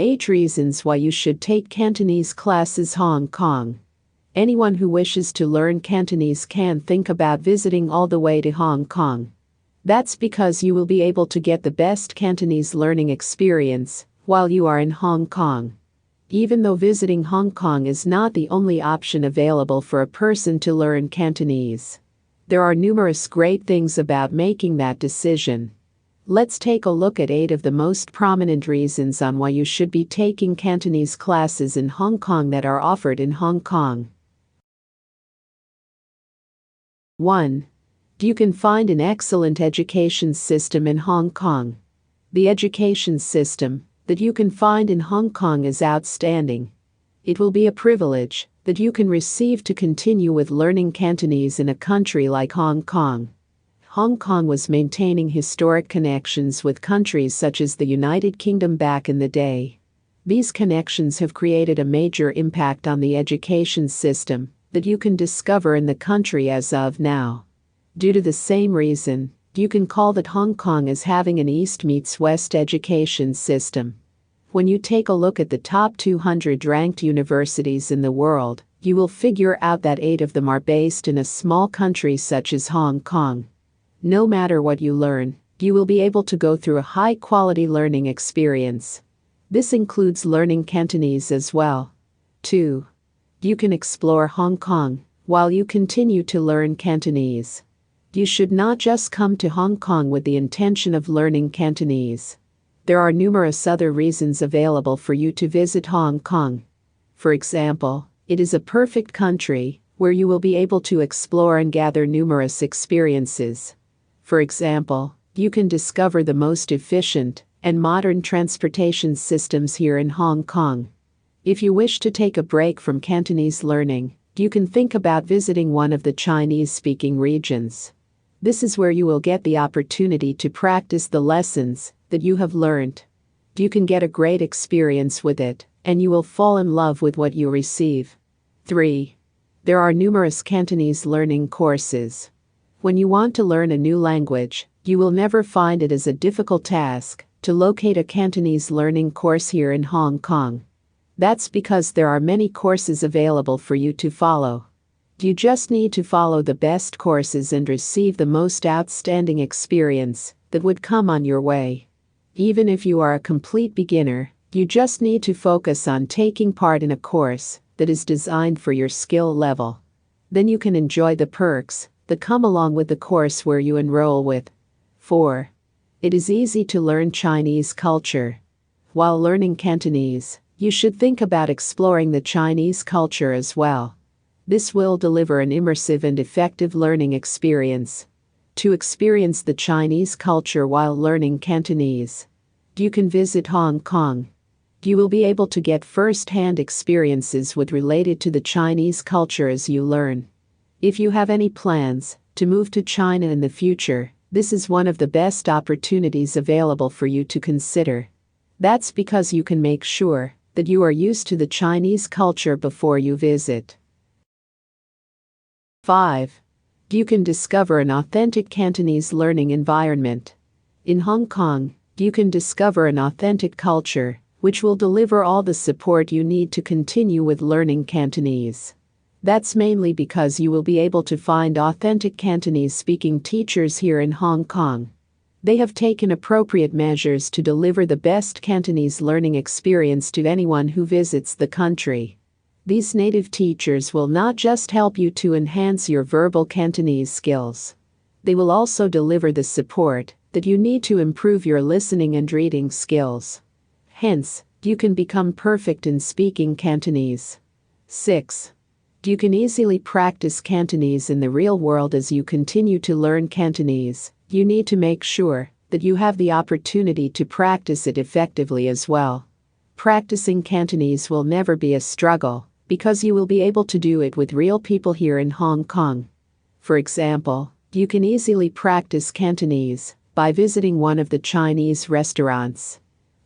8 reasons why you should take Cantonese classes. Hong Kong. Anyone who wishes to learn Cantonese can think about visiting all the way to Hong Kong. That's because you will be able to get the best Cantonese learning experience while you are in Hong Kong. Even though visiting Hong Kong is not the only option available for a person to learn Cantonese, there are numerous great things about making that decision. Let's take a look at 8 of the most prominent reasons on why you should be taking Cantonese classes in Hong Kong that are offered in Hong Kong. 1. You can find an excellent education system in Hong Kong. The education system that you can find in Hong Kong is outstanding. It will be a privilege that you can receive to continue with learning Cantonese in a country like Hong Kong. Hong Kong was maintaining historic connections with countries such as the United Kingdom back in the day. These connections have created a major impact on the education system that you can discover in the country as of now. Due to the same reason, you can call that Hong Kong as having an East meets West education system. When you take a look at the top 200 ranked universities in the world, you will figure out that 8 of them are based in a small country such as Hong Kong. No matter what you learn, you will be able to go through a high-quality learning experience. This includes learning Cantonese as well. 2. You can explore Hong Kong while you continue to learn Cantonese. You should not just come to Hong Kong with the intention of learning Cantonese. There are numerous other reasons available for you to visit Hong Kong. For example, it is a perfect country where you will be able to explore and gather numerous experiences. For example, you can discover the most efficient and modern transportation systems here in Hong Kong. If you wish to take a break from Cantonese learning, you can think about visiting one of the Chinese-speaking regions. This is where you will get the opportunity to practice the lessons that you have learned. You can get a great experience with it, and you will fall in love with what you receive. 3. There are numerous Cantonese learning courses. When you want to learn a new language, you will never find it as a difficult task to locate a Cantonese learning course here in Hong Kong. That's because there are many courses available for you to follow. You just need to follow the best courses and receive the most outstanding experience that would come on your way. Even if you are a complete beginner, you just need to focus on taking part in a course that is designed for your skill level. Then you can enjoy the perks that come along with the course where you enroll with. 4. It is easy to learn Chinese culture. While learning Cantonese, you should think about exploring the Chinese culture as well. This will deliver an immersive and effective learning experience. To experience the Chinese culture while learning Cantonese, you can visit Hong Kong. You will be able to get first-hand experiences related to the Chinese culture as you learn. If you have any plans to move to China in the future, this is one of the best opportunities available for you to consider. That's because you can make sure that you are used to the Chinese culture before you visit. 5. You can discover an authentic Cantonese learning environment. In Hong Kong, you can discover an authentic culture, which will deliver all the support you need to continue with learning Cantonese. That's mainly because you will be able to find authentic Cantonese-speaking teachers here in Hong Kong. They have taken appropriate measures to deliver the best Cantonese learning experience to anyone who visits the country. These native teachers will not just help you to enhance your verbal Cantonese skills. They will also deliver the support that you need to improve your listening and reading skills. Hence, you can become perfect in speaking Cantonese. 6. You can easily practice Cantonese in the real world as you continue to learn Cantonese. You need to make sure that you have the opportunity to practice it effectively as well. Practicing Cantonese will never be a struggle because you will be able to do it with real people here in Hong Kong. For example, you can easily practice Cantonese by visiting one of the Chinese restaurants.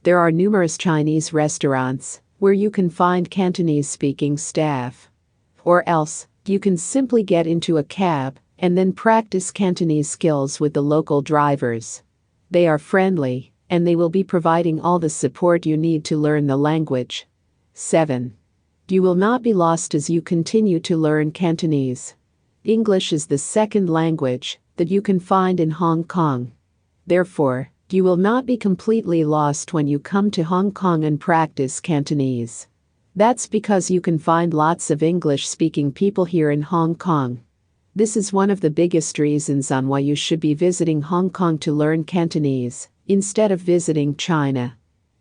There are numerous Chinese restaurants where you can find Cantonese-speaking staff. Or else, you can simply get into a cab and then practice Cantonese skills with the local drivers. They are friendly and they will be providing all the support you need to learn the language. 7. You will not be lost as you continue to learn Cantonese. English is the second language that you can find in Hong Kong. Therefore, you will not be completely lost when you come to Hong Kong and practice Cantonese. That's because you can find lots of English-speaking people here in Hong Kong. This is one of the biggest reasons on why you should be visiting Hong Kong to learn Cantonese, instead of visiting China.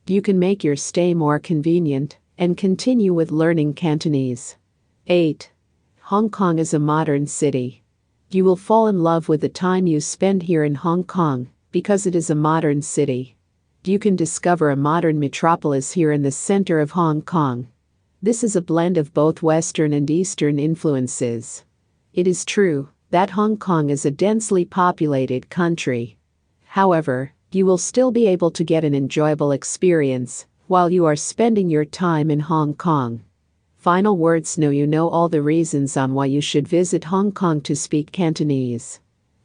You can make your stay more convenient and continue with learning Cantonese. 8. Hong Kong is a modern city. You will fall in love with the time you spend here in Hong Kong because it is a modern city. You can discover a modern metropolis here in the center of Hong Kong. This is a blend of both Western and Eastern influences. It is true that Hong Kong is a densely populated country. However, you will still be able to get an enjoyable experience while you are spending your time in Hong Kong. Final words. Now you know all the reasons on why you should visit Hong Kong to speak Cantonese.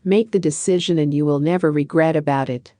Make the decision and you will never regret about it.